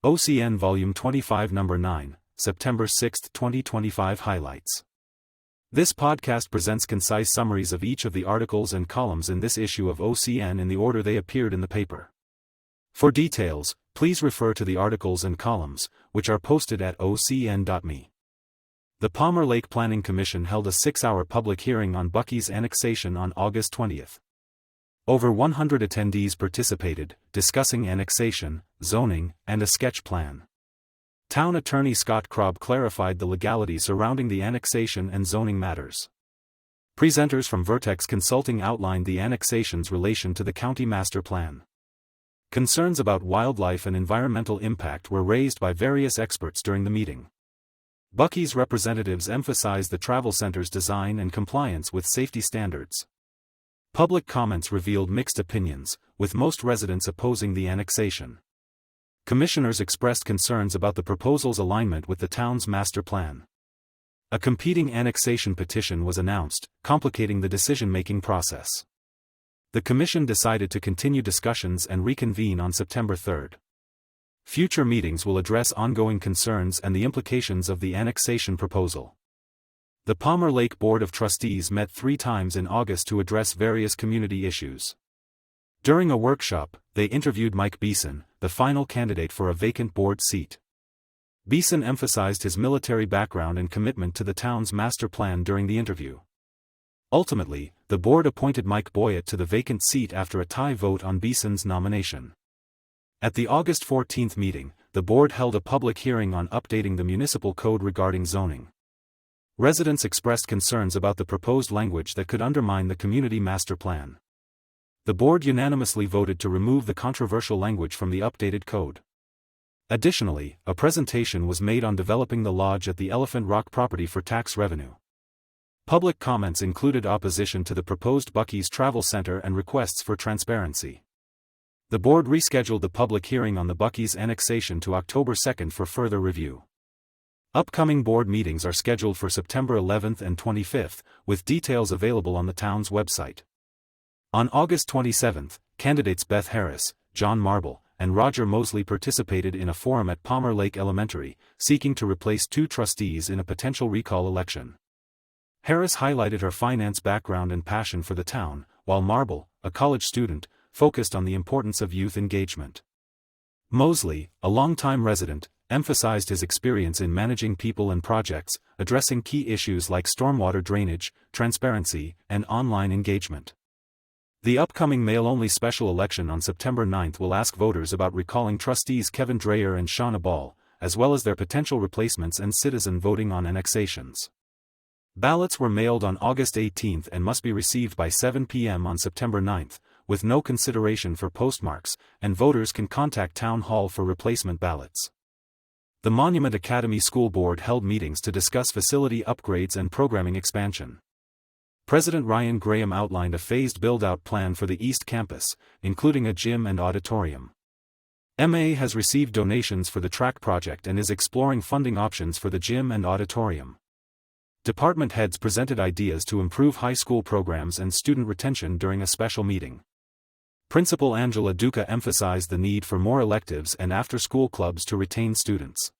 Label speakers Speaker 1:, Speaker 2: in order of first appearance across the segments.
Speaker 1: OCN Volume 25 Number 9, September 6, 2025 Highlights. This podcast presents concise summaries of each of the articles and columns in this issue of OCN in the order they appeared in the paper. For details, please refer to the articles and columns, which are posted at ocn.me. The Palmer Lake Planning Commission held a 6-hour public hearing on Buc-ee's annexation on August 20. Over 100 attendees participated, discussing annexation, zoning, and a sketch plan. Town Attorney Scott Krob clarified the legality surrounding the annexation and zoning matters. Presenters from Vertex Consulting outlined the annexation's relation to the county master plan. Concerns about wildlife and environmental impact were raised by various experts during the meeting. Buc-ee's representatives emphasized the travel center's design and compliance with safety standards. Public comments revealed mixed opinions, with most residents opposing the annexation. Commissioners expressed concerns about the proposal's alignment with the town's master plan. A competing annexation petition was announced, complicating the decision-making process. The commission decided to continue discussions and reconvene on September 3. Future meetings will address ongoing concerns and the implications of the annexation proposal. The Palmer Lake Board of Trustees met 3 times in August to address various community issues. During a workshop, they interviewed Mike Beeson, the final candidate for a vacant board seat. Beeson emphasized his military background and commitment to the town's master plan during the interview. Ultimately, the board appointed Mike Boyett to the vacant seat after a tie vote on Beeson's nomination. At the August 14 meeting, the board held a public hearing on updating the municipal code regarding zoning. Residents expressed concerns about the proposed language that could undermine the community master plan. The board unanimously voted to remove the controversial language from the updated code. Additionally, a presentation was made on developing the lodge at the Elephant Rock property for tax revenue. Public comments included opposition to the proposed Buc-ee's travel center and requests for transparency. The board rescheduled the public hearing on the Buc-ee's annexation to October 2 for further review. Upcoming board meetings are scheduled for September 11 and 25, with details available on the town's website. On August 27, candidates Beth Harris, John Marble, and Roger Mosley participated in a forum at Palmer Lake Elementary, seeking to replace 2 trustees in a potential recall election. Harris highlighted her finance background and passion for the town, while Marble, a college student, focused on the importance of youth engagement. Mosley, a longtime resident, emphasized his experience in managing people and projects, addressing key issues like stormwater drainage, transparency, and online engagement. The upcoming mail-only special election on September 9 will ask voters about recalling trustees Kevin Dreyer and Shauna Ball, as well as their potential replacements and citizen voting on annexations. Ballots were mailed on August 18 and must be received by 7 p.m. on September 9, with no consideration for postmarks, and voters can contact Town Hall for replacement ballots. The Monument Academy School Board held meetings to discuss facility upgrades and programming expansion. President Ryan Graham outlined a phased build-out plan for the East Campus, including a gym and auditorium. MA has received donations for the track project and is exploring funding options for the gym and auditorium. Department heads presented ideas to improve high school programs and student retention during a special meeting. Principal Angela Duca emphasized the need for more electives and after-school clubs to retain students.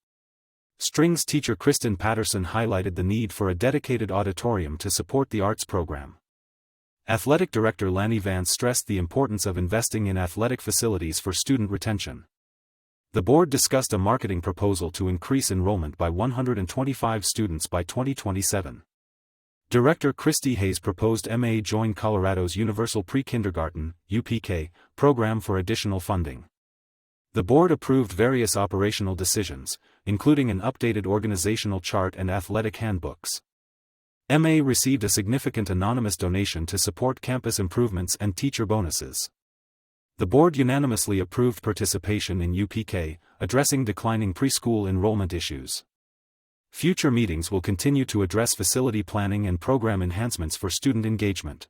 Speaker 1: Strings teacher Kristen Patterson highlighted the need for a dedicated auditorium to support the arts program. Athletic Director Lanny Vance stressed the importance of investing in athletic facilities for student retention. The board discussed a marketing proposal to increase enrollment by 125 students by 2027. Director Christy Hayes proposed MA join Colorado's Universal Pre-Kindergarten (UPK) program for additional funding. The board approved various operational decisions, including an updated organizational chart and athletic handbooks. MA received a significant anonymous donation to support campus improvements and teacher bonuses. The board unanimously approved participation in UPK, addressing declining preschool enrollment issues. Future meetings will continue to address facility planning and program enhancements for student engagement.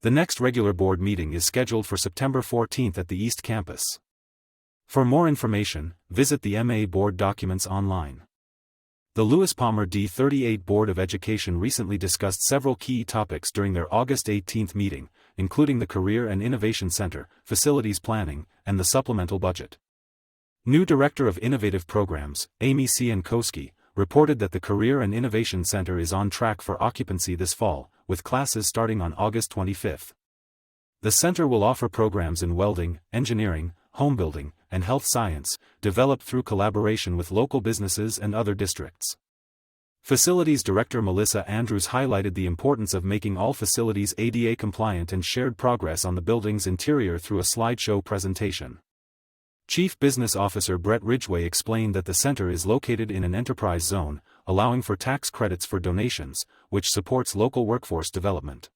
Speaker 1: The next regular board meeting is scheduled for September 14 at the East Campus. For more information, visit the MA board documents online. The Lewis Palmer D38 Board of Education recently discussed several key topics during their August 18 meeting, including the Career and Innovation Center, facilities planning, and the supplemental budget. New Director of Innovative Programs, Amy Ciankowski, reported that the Career and Innovation Center is on track for occupancy this fall, with classes starting on August 25. The center will offer programs in welding, engineering, home building, and health science, developed through collaboration with local businesses and other districts. Facilities Director Melissa Andrews highlighted the importance of making all facilities ADA compliant and shared progress on the building's interior through a slideshow presentation. Chief Business Officer Brett Ridgway explained that the center is located in an enterprise zone, allowing for tax credits for donations, which supports local workforce development.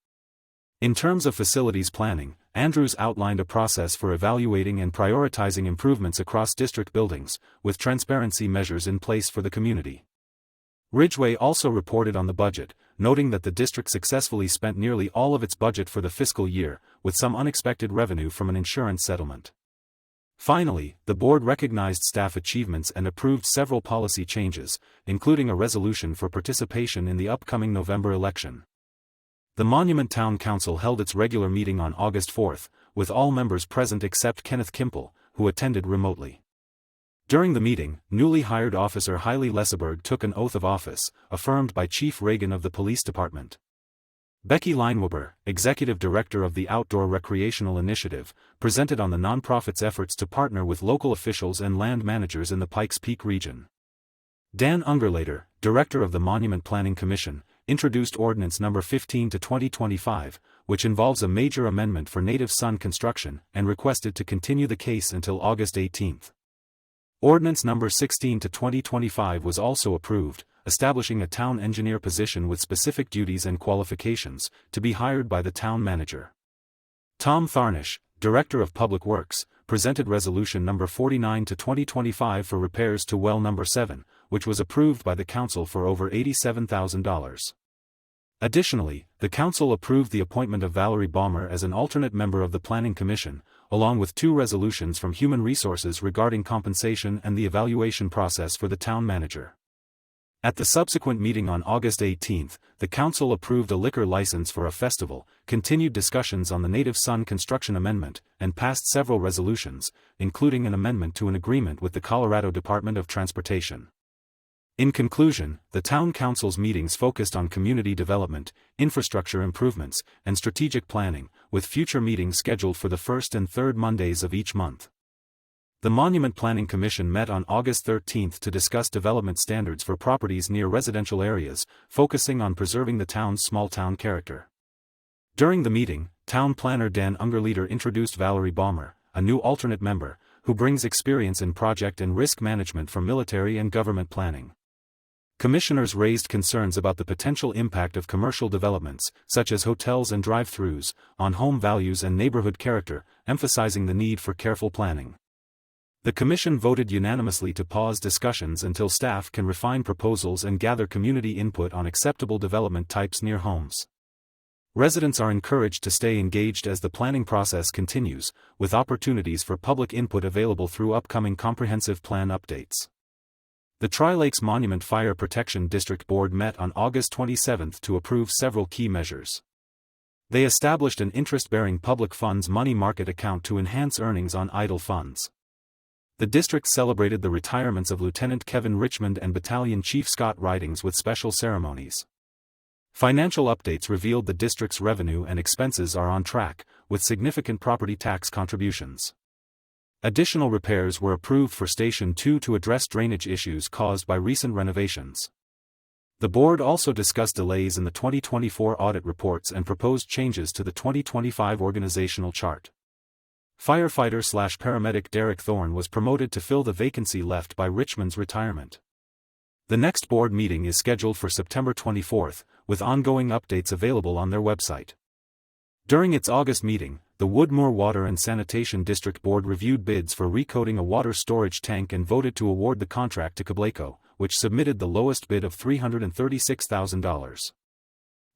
Speaker 1: In terms of facilities planning, Andrews outlined a process for evaluating and prioritizing improvements across district buildings, with transparency measures in place for the community. Ridgway also reported on the budget, noting that the district successfully spent nearly all of its budget for the fiscal year, with some unexpected revenue from an insurance settlement. Finally, the board recognized staff achievements and approved several policy changes, including a resolution for participation in the upcoming November election. The Monument Town Council held its regular meeting on August 4, with all members present except Kenneth Kimple, who attended remotely. During the meeting, newly hired Officer Hailey Leseberg took an oath of office, affirmed by Chief Reagan of the Police Department. Becky Leinweber, Executive Director of the Outdoor Recreational Initiative, presented on the nonprofit's efforts to partner with local officials and land managers in the Pikes Peak region. Dan Ungerlater, Director of the Monument Planning Commission, introduced Ordinance No. 15/2025, which involves a major amendment for native son construction, and requested to continue the case until August 18. Ordinance No. 16/2025 was also approved, establishing a town engineer position with specific duties and qualifications, to be hired by the town manager. Tom Tharnish, Director of Public Works, presented Resolution No. 49/2025 for repairs to Well No. 7, which was approved by the Council for over $87,000. Additionally, the Council approved the appointment of Valerie Baumer as an alternate member of the Planning Commission, along with 2 resolutions from Human Resources regarding compensation and the evaluation process for the town manager. At the subsequent meeting on August 18, the Council approved a liquor license for a festival, continued discussions on the Native Son construction amendment, and passed several resolutions, including an amendment to an agreement with the Colorado Department of Transportation. In conclusion, the Town Council's meetings focused on community development, infrastructure improvements, and strategic planning, with future meetings scheduled for the first and third Mondays of each month. The Monument Planning Commission met on August 13 to discuss development standards for properties near residential areas, focusing on preserving the town's small-town character. During the meeting, Town Planner Dan Ungerlater introduced Valerie Baumer, a new alternate member, who brings experience in project and risk management from military and government planning. Commissioners raised concerns about the potential impact of commercial developments, such as hotels and drive-thrus, on home values and neighborhood character, emphasizing the need for careful planning. The Commission voted unanimously to pause discussions until staff can refine proposals and gather community input on acceptable development types near homes. Residents are encouraged to stay engaged as the planning process continues, with opportunities for public input available through upcoming comprehensive plan updates. The Tri-Lakes Monument Fire Protection District Board met on August 27 to approve several key measures. They established an interest-bearing public funds money market account to enhance earnings on idle funds. The district celebrated the retirements of Lieutenant Kevin Richmond and Battalion Chief Scott Ridings with special ceremonies. Financial updates revealed the district's revenue and expenses are on track, with significant property tax contributions. Additional repairs were approved for Station 2 to address drainage issues caused by recent renovations. The board also discussed delays in the 2024 audit reports and proposed changes to the 2025 organizational chart. Firefighter/paramedic Derek Thorne was promoted to fill the vacancy left by Richmond's retirement. The next board meeting is scheduled for September 24, with ongoing updates available on their website. During its August meeting, the Woodmoor Water and Sanitation District Board reviewed bids for recoating a water storage tank and voted to award the contract to Gleneagle, which submitted the lowest bid of $336,000.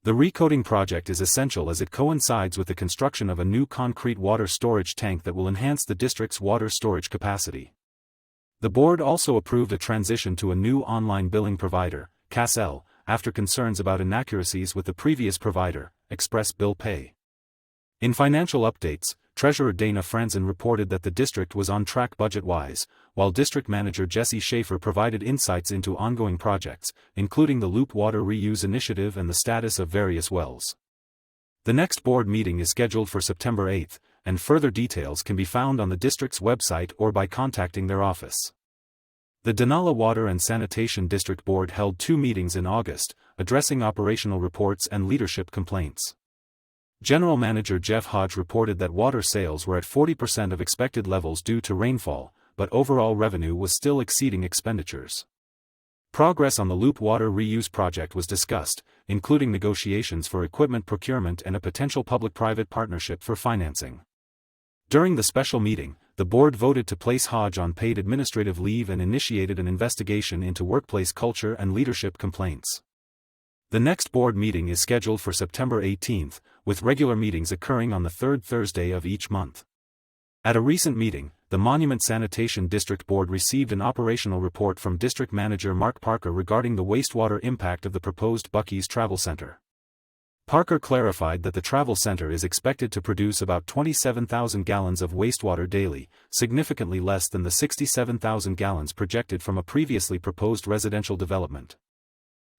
Speaker 1: The recoating project is essential as it coincides with the construction of a new concrete water storage tank that will enhance the district's water storage capacity. The board also approved a transition to a new online billing provider, CASL, after concerns about inaccuracies with the previous provider, Express Bill Pay. In financial updates, Treasurer Dana Franzen reported that the district was on track budget-wise, while District Manager Jesse Schaefer provided insights into ongoing projects, including the Loop Water Reuse Initiative and the status of various wells. The next board meeting is scheduled for September 8, and further details can be found on the district's website or by contacting their office. The Donala Water and Sanitation District Board held 2 meetings in August, addressing operational reports and leadership complaints. General Manager Jeff Hodge reported that water sales were at 40% of expected levels due to rainfall, but overall revenue was still exceeding expenditures. Progress on the Loop Water Reuse project was discussed, including negotiations for equipment procurement and a potential public-private partnership for financing. During the special meeting, the board voted to place Hodge on paid administrative leave and initiated an investigation into workplace culture and leadership complaints. The next board meeting is scheduled for September 18, with regular meetings occurring on the third Thursday of each month. At a recent meeting, the Monument Sanitation District Board received an operational report from District Manager Mark Parker regarding the wastewater impact of the proposed Buc-ee's Travel Center. Parker clarified that the travel center is expected to produce about 27,000 gallons of wastewater daily, significantly less than the 67,000 gallons projected from a previously proposed residential development.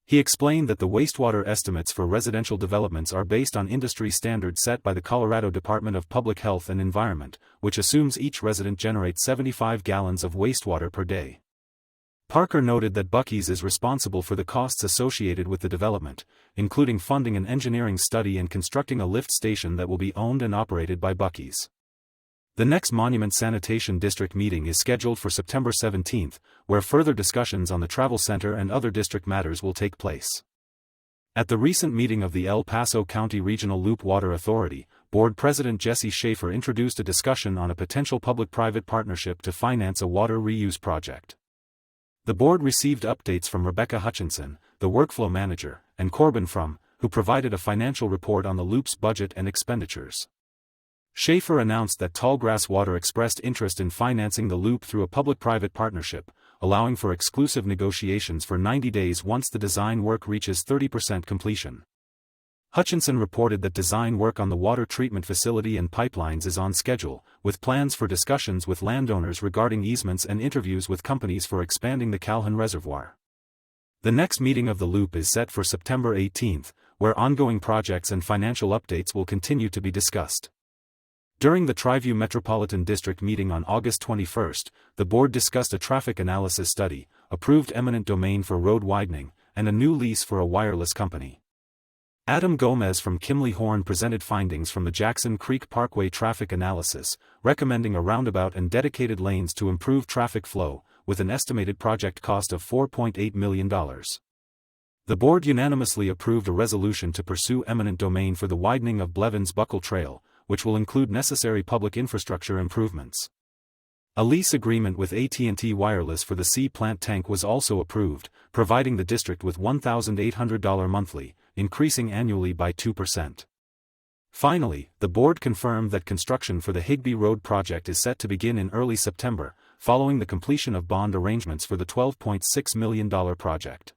Speaker 1: He explained that the wastewater estimates for residential developments are based on industry standards set by the Colorado Department of Public Health and Environment, which assumes each resident generates 75 gallons of wastewater per day. Parker noted that Buc-ee's is responsible for the costs associated with the development, including funding an engineering study and constructing a lift station that will be owned and operated by Buc-ee's. The next Monument Sanitation District meeting is scheduled for September 17, where further discussions on the travel center and other district matters will take place. At the recent meeting of the El Paso County Regional Loop Water Authority, Board President Jesse Schaefer introduced a discussion on a potential public-private partnership to finance a water reuse project. The board received updates from Rebecca Hutchinson, the workflow manager, and Corbin Frum, who provided a financial report on the loop's budget and expenditures. Schaefer announced that Tallgrass Water expressed interest in financing the loop through a public-private partnership, allowing for exclusive negotiations for 90 days once the design work reaches 30% completion. Hutchinson reported that design work on the water treatment facility and pipelines is on schedule, with plans for discussions with landowners regarding easements and interviews with companies for expanding the Calhoun Reservoir. The next meeting of the loop is set for September 18, where ongoing projects and financial updates will continue to be discussed. During the Triview Metropolitan District meeting on August 21, the board discussed a traffic analysis study, approved eminent domain for road widening, and a new lease for a wireless company. Adam Gomez from Kimley Horn presented findings from the Jackson Creek Parkway traffic analysis, recommending a roundabout and dedicated lanes to improve traffic flow, with an estimated project cost of $4.8 million. The board unanimously approved a resolution to pursue eminent domain for the widening of Blevins Buckle Trail, which will include necessary public infrastructure improvements. A lease agreement with AT&T Wireless for the C-plant tank was also approved, providing the district with $1,800 monthly, increasing annually by 2%. Finally, the board confirmed that construction for the Higbee Road project is set to begin in early September, following the completion of bond arrangements for the $12.6 million project.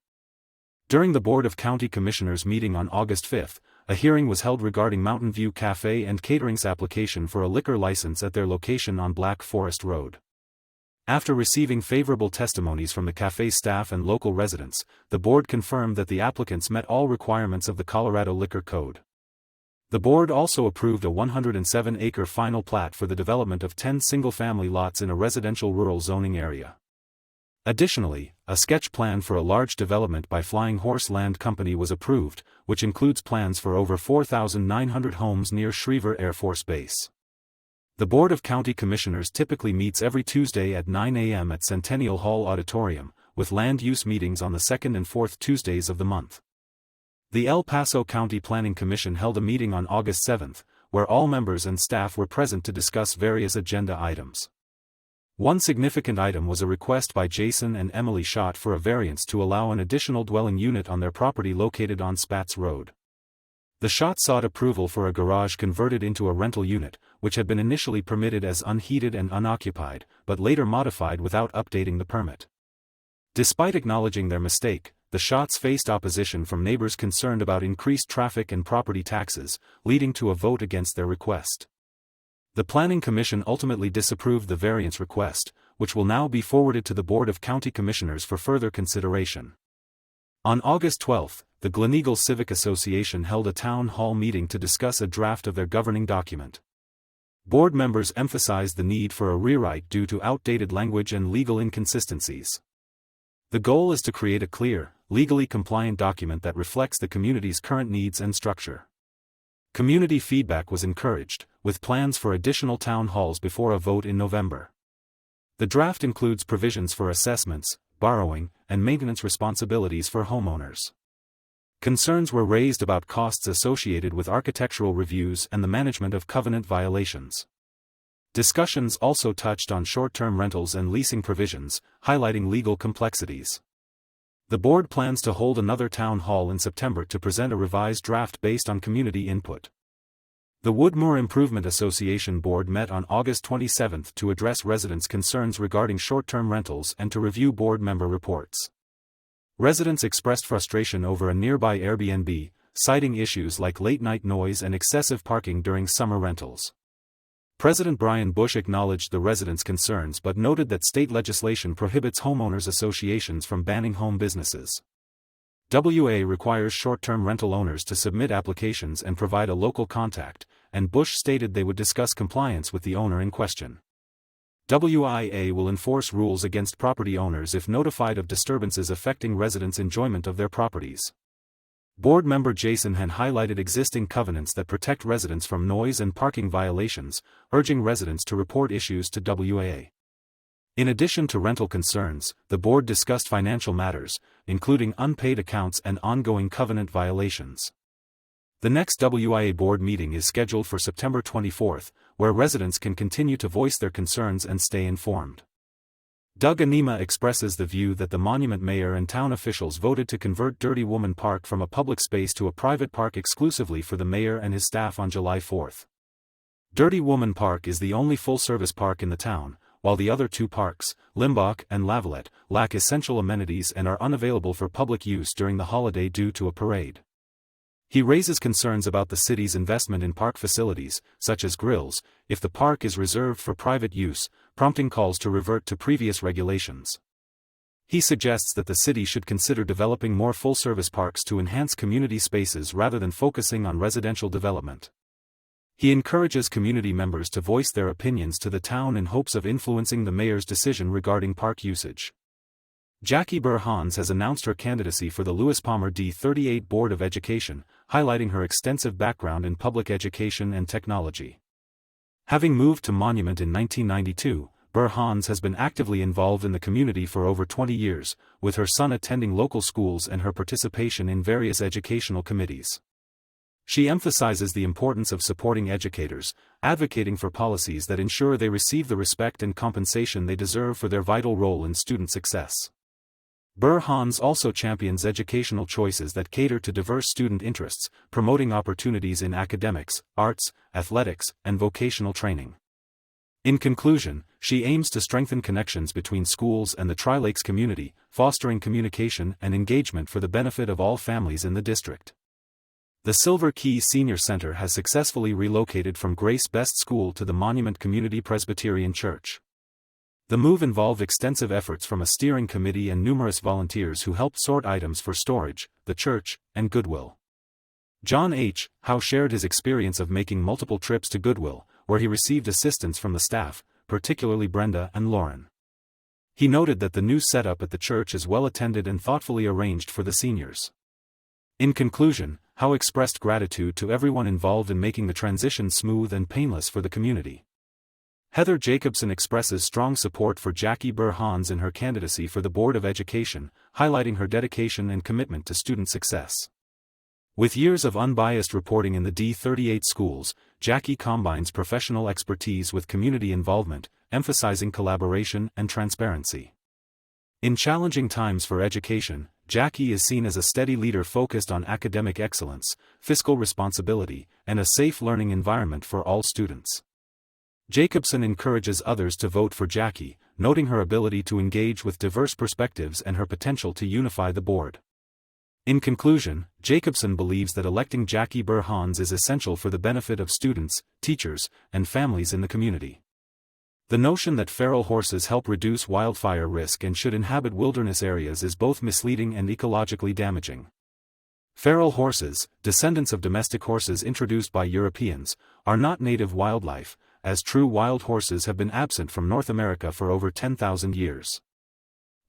Speaker 1: During the Board of County Commissioners meeting on August 5, a hearing was held regarding Mountain View Cafe and Catering's application for a liquor license at their location on Black Forest Road. After receiving favorable testimonies from the cafe staff and local residents, the board confirmed that the applicants met all requirements of the Colorado Liquor Code. The board also approved a 107-acre final plat for the development of 10 single-family lots in a residential rural zoning area. Additionally, a sketch plan for a large development by Flying Horse Land Company was approved, which includes plans for over 4,900 homes near Schriever Air Force Base. The Board of County Commissioners typically meets every Tuesday at 9 a.m. at Centennial Hall Auditorium, with land use meetings on the second and fourth Tuesdays of the month. The El Paso County Planning Commission held a meeting on August 7, where all members and staff were present to discuss various agenda items. One significant item was a request by Jason and Emily Schaaf for a variance to allow an additional dwelling unit on their property located on Spatz Road. The Schaaf sought approval for a garage converted into a rental unit, which had been initially permitted as unheated and unoccupied, but later modified without updating the permit. Despite acknowledging their mistake, the Schaafs faced opposition from neighbors concerned about increased traffic and property taxes, leading to a vote against their request. The Planning Commission ultimately disapproved the variance request, which will now be forwarded to the Board of County Commissioners for further consideration. On August 12, the Gleneagle Civic Association held a town hall meeting to discuss a draft of their governing document. Board members emphasized the need for a rewrite due to outdated language and legal inconsistencies. The goal is to create a clear, legally compliant document that reflects the community's current needs and structure. Community feedback was encouraged, with plans for additional town halls before a vote in November. The draft includes provisions for assessments, borrowing, and maintenance responsibilities for homeowners. Concerns were raised about costs associated with architectural reviews and the management of covenant violations. Discussions also touched on short-term rentals and leasing provisions, highlighting legal complexities. The board plans to hold another town hall in September to present a revised draft based on community input. The Woodmoor Improvement Association board met on August 27 to address residents' concerns regarding short-term rentals and to review board member reports. Residents expressed frustration over a nearby Airbnb, citing issues like late-night noise and excessive parking during summer rentals. President Brian Bush acknowledged the residents' concerns but noted that state legislation prohibits homeowners associations from banning home businesses. WA requires short-term rental owners to submit applications and provide a local contact, and Bush stated they would discuss compliance with the owner in question. WIA will enforce rules against property owners if notified of disturbances affecting residents' enjoyment of their properties. Board member Jason had highlighted existing covenants that protect residents from noise and parking violations, urging residents to report issues to WIA. In addition to rental concerns, the board discussed financial matters, including unpaid accounts and ongoing covenant violations. The next WIA board meeting is scheduled for September 24, where residents can continue to voice their concerns and stay informed. Doug Anima expresses the view that the monument mayor and town officials voted to convert Dirty Woman Park from a public space to a private park exclusively for the mayor and his staff on July 4. Dirty Woman Park is the only full-service park in the town, while the other two parks, Limbach and Lavalette, lack essential amenities and are unavailable for public use during the holiday due to a parade. He raises concerns about the city's investment in park facilities, such as grills, if the park is reserved for private use, prompting calls to revert to previous regulations. He suggests that the city should consider developing more full-service parks to enhance community spaces rather than focusing on residential development. He encourages community members to voice their opinions to the town in hopes of influencing the mayor's decision regarding park usage. Jackie Burr-Hans has announced her candidacy for the Lewis Palmer D38 Board of Education, highlighting her extensive background in public education and technology. Having moved to Monument in 1992, Burr-Hans has been actively involved in the community for over 20 years, with her son attending local schools and her participation in various educational committees. She emphasizes the importance of supporting educators, advocating for policies that ensure they receive the respect and compensation they deserve for their vital role in student success. Burr-Hans also champions educational choices that cater to diverse student interests, promoting opportunities in academics, arts, athletics, and vocational training. In conclusion, she aims to strengthen connections between schools and the Tri-Lakes community, fostering communication and engagement for the benefit of all families in the district. The Silver Key Senior Center has successfully relocated from Grace Best School to the Monument Community Presbyterian Church. The move involved extensive efforts from a steering committee and numerous volunteers who helped sort items for storage, the church, and Goodwill. John H. Howe shared his experience of making multiple trips to Goodwill, where he received assistance from the staff, particularly Brenda and Lauren. He noted that the new setup at the church is well attended and thoughtfully arranged for the seniors. In conclusion, Howe expressed gratitude to everyone involved in making the transition smooth and painless for the community. Heather Jacobson expresses strong support for Jackie Burr-Hans in her candidacy for the Board of Education, highlighting her dedication and commitment to student success. With years of unbiased reporting in the D38 schools, Jackie combines professional expertise with community involvement, emphasizing collaboration and transparency. In challenging times for education, Jackie is seen as a steady leader focused on academic excellence, fiscal responsibility, and a safe learning environment for all students. Jacobson encourages others to vote for Jackie, noting her ability to engage with diverse perspectives and her potential to unify the board. In conclusion, Jacobson believes that electing Jackie Burr Hans is essential for the benefit of students, teachers, and families in the community. The notion that feral horses help reduce wildfire risk and should inhabit wilderness areas is both misleading and ecologically damaging. Feral horses, descendants of domestic horses introduced by Europeans, are not native wildlife, as true wild horses have been absent from North America for over 10,000 years.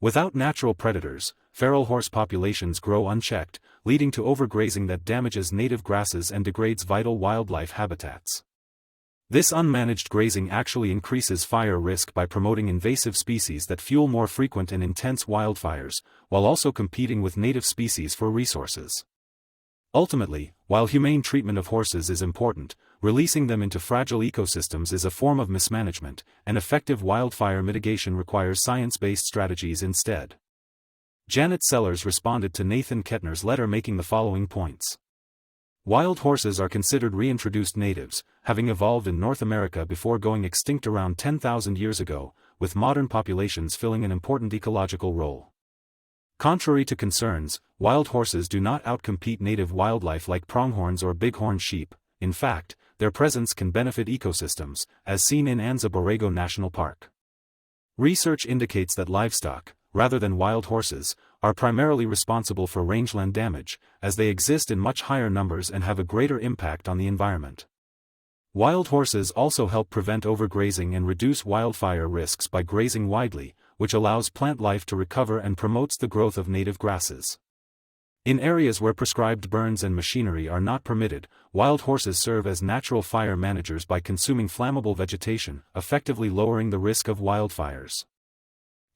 Speaker 1: Without natural predators, feral horse populations grow unchecked, leading to overgrazing that damages native grasses and degrades vital wildlife habitats. This unmanaged grazing actually increases fire risk by promoting invasive species that fuel more frequent and intense wildfires, while also competing with native species for resources. Ultimately, while humane treatment of horses is important, releasing them into fragile ecosystems is a form of mismanagement, and effective wildfire mitigation requires science-based strategies instead. Janet Sellers responded to Nathan Kettner's letter making the following points. Wild horses are considered reintroduced natives, having evolved in North America before going extinct around 10,000 years ago, with modern populations filling an important ecological role. Contrary to concerns, wild horses do not outcompete native wildlife like pronghorns or bighorn sheep. In fact, their presence can benefit ecosystems, as seen in Anza Borrego National Park. Research indicates that livestock, rather than wild horses, are primarily responsible for rangeland damage, as they exist in much higher numbers and have a greater impact on the environment. Wild horses also help prevent overgrazing and reduce wildfire risks by grazing widely, which allows plant life to recover and promotes the growth of native grasses. In areas where prescribed burns and machinery are not permitted, wild horses serve as natural fire managers by consuming flammable vegetation, effectively lowering the risk of wildfires.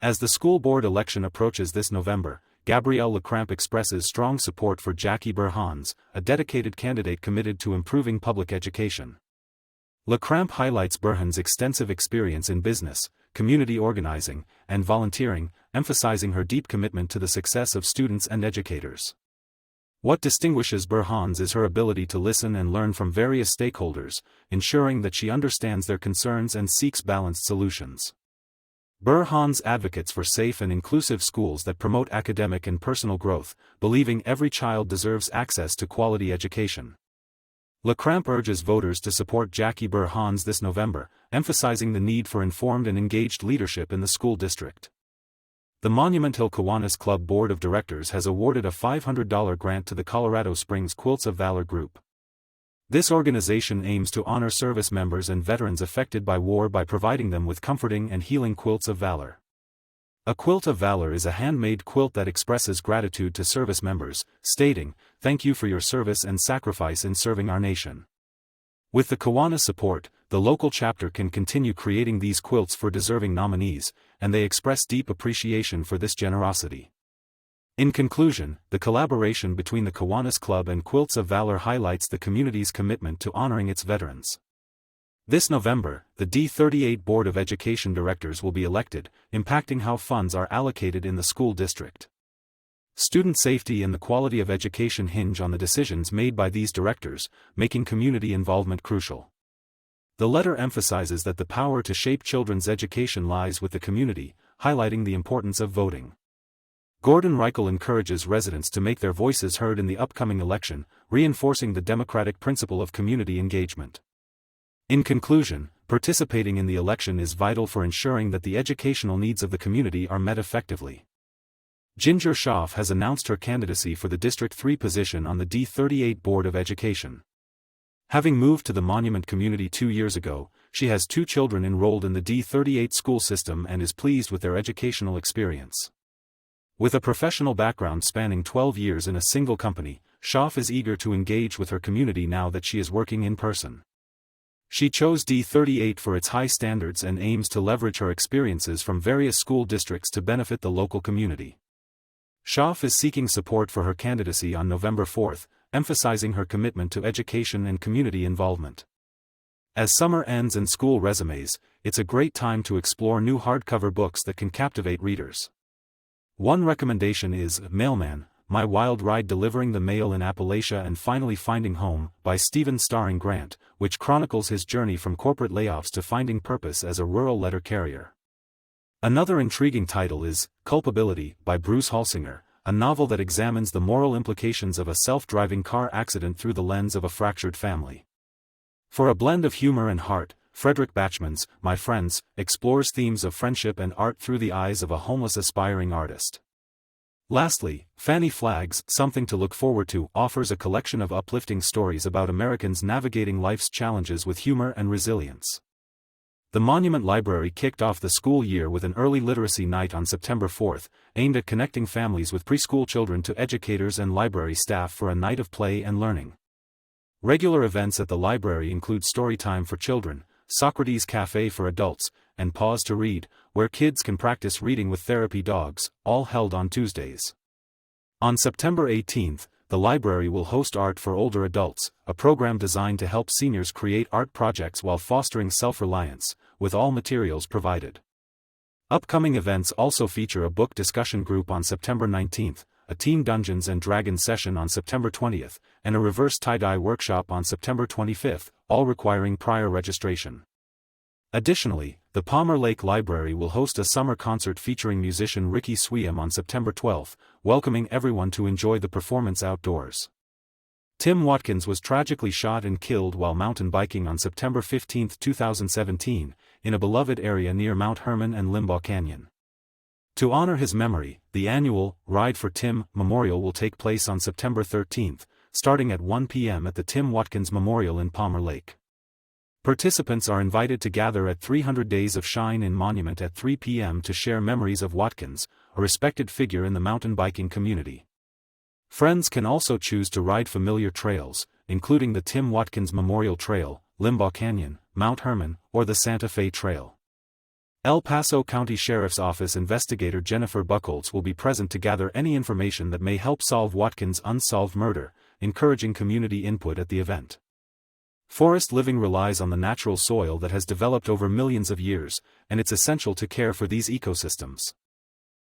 Speaker 1: As the school board election approaches this November, Gabrielle LeCramp expresses strong support for Jackie Burr Hans, a dedicated candidate committed to improving public education. LeCramp highlights Burhan's extensive experience in business, community organizing, and volunteering, emphasizing her deep commitment to the success of students and educators. What distinguishes Burr Hans is her ability to listen and learn from various stakeholders, ensuring that she understands their concerns and seeks balanced solutions. Burr Hans advocates for safe and inclusive schools that promote academic and personal growth, believing every child deserves access to quality education. LeCramp urges voters to support Jackie Burr Hans this November, emphasizing the need for informed and engaged leadership in the school district. The Monument Hill Kiwanis Club Board of Directors has awarded a $500 grant to the Colorado Springs Quilts of Valor group. This organization aims to honor service members and veterans affected by war by providing them with comforting and healing quilts of valor. A quilt of valor is a handmade quilt that expresses gratitude to service members, stating, "Thank you for your service and sacrifice in serving our nation." With the Kiwanis support, the local chapter can continue creating these quilts for deserving nominees, and they express deep appreciation for this generosity. In conclusion, the collaboration between the Kiwanis Club and Quilts of Valor highlights the community's commitment to honoring its veterans. This November, the D38 Board of Education directors will be elected, impacting how funds are allocated in the school district. Student safety and the quality of education hinge on the decisions made by these directors, making community involvement crucial. The letter emphasizes that the power to shape children's education lies with the community, highlighting the importance of voting. Gordon Reichel encourages residents to make their voices heard in the upcoming election, reinforcing the democratic principle of community engagement. In conclusion, participating in the election is vital for ensuring that the educational needs of the community are met effectively. Ginger Schaaf has announced her candidacy for the District 3 position on the D38 Board of Education. Having moved to the Monument community 2 years ago, she has 2 children enrolled in the D38 school system and is pleased with their educational experience. With a professional background spanning 12 years in a single company, Schaaf is eager to engage with her community now that she is working in person. She chose D38 for its high standards and aims to leverage her experiences from various school districts to benefit the local community. Schaaf is seeking support for her candidacy on November 4, emphasizing her commitment to education and community involvement. As summer ends and school resumes, it's a great time to explore new hardcover books that can captivate readers. One recommendation is Mailman, My Wild Ride Delivering the Mail in Appalachia and Finally Finding Home, by Stephen Starring Grant, which chronicles his journey from corporate layoffs to finding purpose as a rural letter carrier. Another intriguing title is Culpability, by Bruce Halsinger, a novel that examines the moral implications of a self-driving car accident through the lens of a fractured family. For a blend of humor and heart, Frederick Bachman's My Friends explores themes of friendship and art through the eyes of a homeless aspiring artist. Lastly, Fanny Flagg's Something to Look Forward to offers a collection of uplifting stories about Americans navigating life's challenges with humor and resilience. The Monument Library kicked off the school year with an early literacy night on September 4th, aimed at connecting families with preschool children to educators and library staff for a night of play and learning. Regular events at the library include Storytime for Children, Socrates Cafe for Adults, and Pause to Read, where kids can practice reading with therapy dogs, all held on Tuesdays. On September 18th, the library will host Art for Older Adults, a program designed to help seniors create art projects while fostering self-reliance, with all materials provided. Upcoming events also feature a book discussion group on September 19th, a Team Dungeons & Dragons session on September 20th, and a reverse tie-dye workshop on September 25th, all requiring prior registration. Additionally, the Palmer Lake Library will host a summer concert featuring musician Ricky Sweam on September 12th, welcoming everyone to enjoy the performance outdoors. Tim Watkins was tragically shot and killed while mountain biking on September 15, 2017, in a beloved area near Mount Hermon and Limbaugh Canyon. To honor his memory, the annual Ride for Tim Memorial will take place on September 13th, starting at 1 p.m. at the Tim Watkins Memorial in Palmer Lake. Participants are invited to gather at 300 Days of Shine in Monument at 3 p.m. to share memories of Watkins, a respected figure in the mountain biking community. Friends can also choose to ride familiar trails, including the Tim Watkins Memorial Trail, Limbaugh Canyon, Mount Hermon, or the Santa Fe Trail. El Paso County Sheriff's Office investigator Jennifer Buchholz will be present to gather any information that may help solve Watkins' unsolved murder, encouraging community input at the event. Forest living relies on the natural soil that has developed over millions of years, and it's essential to care for these ecosystems.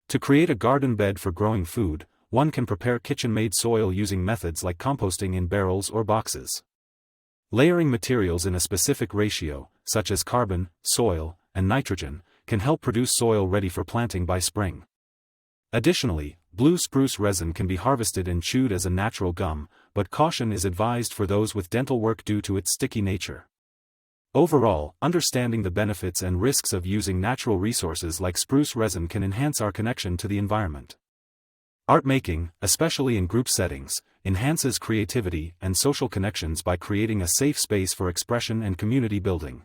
Speaker 1: To create a garden bed for growing food, one can prepare kitchen-made soil using methods like composting in barrels or boxes. Layering materials in a specific ratio, such as carbon, soil, and nitrogen, can help produce soil ready for planting by spring. Additionally, blue spruce resin can be harvested and chewed as a natural gum, but caution is advised for those with dental work due to its sticky nature. Overall, understanding the benefits and risks of using natural resources like spruce resin can enhance our connection to the environment. Art making, especially in group settings, enhances creativity and social connections by creating a safe space for expression and community building.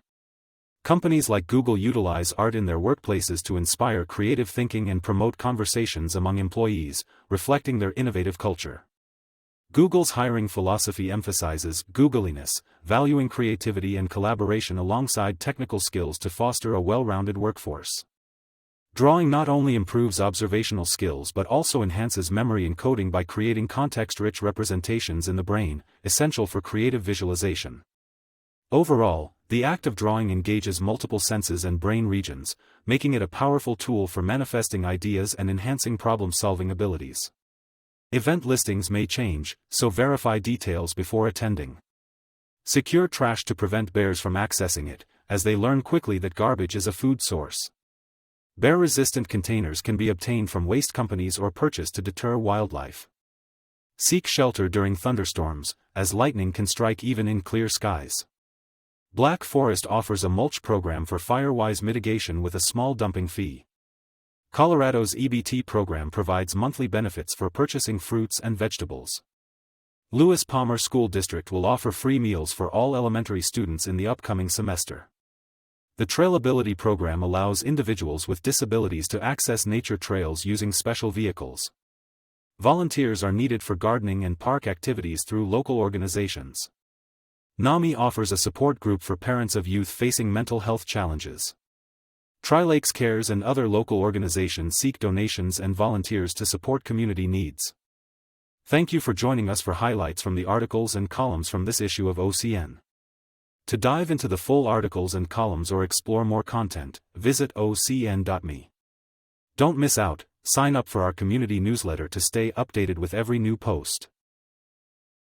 Speaker 1: Companies like Google utilize art in their workplaces to inspire creative thinking and promote conversations among employees, reflecting their innovative culture. Google's hiring philosophy emphasizes Googliness, valuing creativity and collaboration alongside technical skills to foster a well-rounded workforce. Drawing not only improves observational skills but also enhances memory encoding by creating context-rich representations in the brain, essential for creative visualization. Overall, the act of drawing engages multiple senses and brain regions, making it a powerful tool for manifesting ideas and enhancing problem-solving abilities. Event listings may change, so verify details before attending. Secure trash to prevent bears from accessing it, as they learn quickly that garbage is a food source. Bear-resistant containers can be obtained from waste companies or purchased to deter wildlife. Seek shelter during thunderstorms, as lightning can strike even in clear skies. Black Forest offers a mulch program for fire-wise mitigation with a small dumping fee. Colorado's EBT program provides monthly benefits for purchasing fruits and vegetables. Lewis Palmer School District will offer free meals for all elementary students in the upcoming semester. The Trailability program allows individuals with disabilities to access nature trails using special vehicles. Volunteers are needed for gardening and park activities through local organizations. NAMI offers a support group for parents of youth facing mental health challenges. Tri-Lakes Cares and other local organizations seek donations and volunteers to support community needs. Thank you for joining us for highlights from the articles and columns from this issue of OCN. To dive into the full articles and columns or explore more content, visit ocn.me. Don't miss out, sign up for our community newsletter to stay updated with every new post.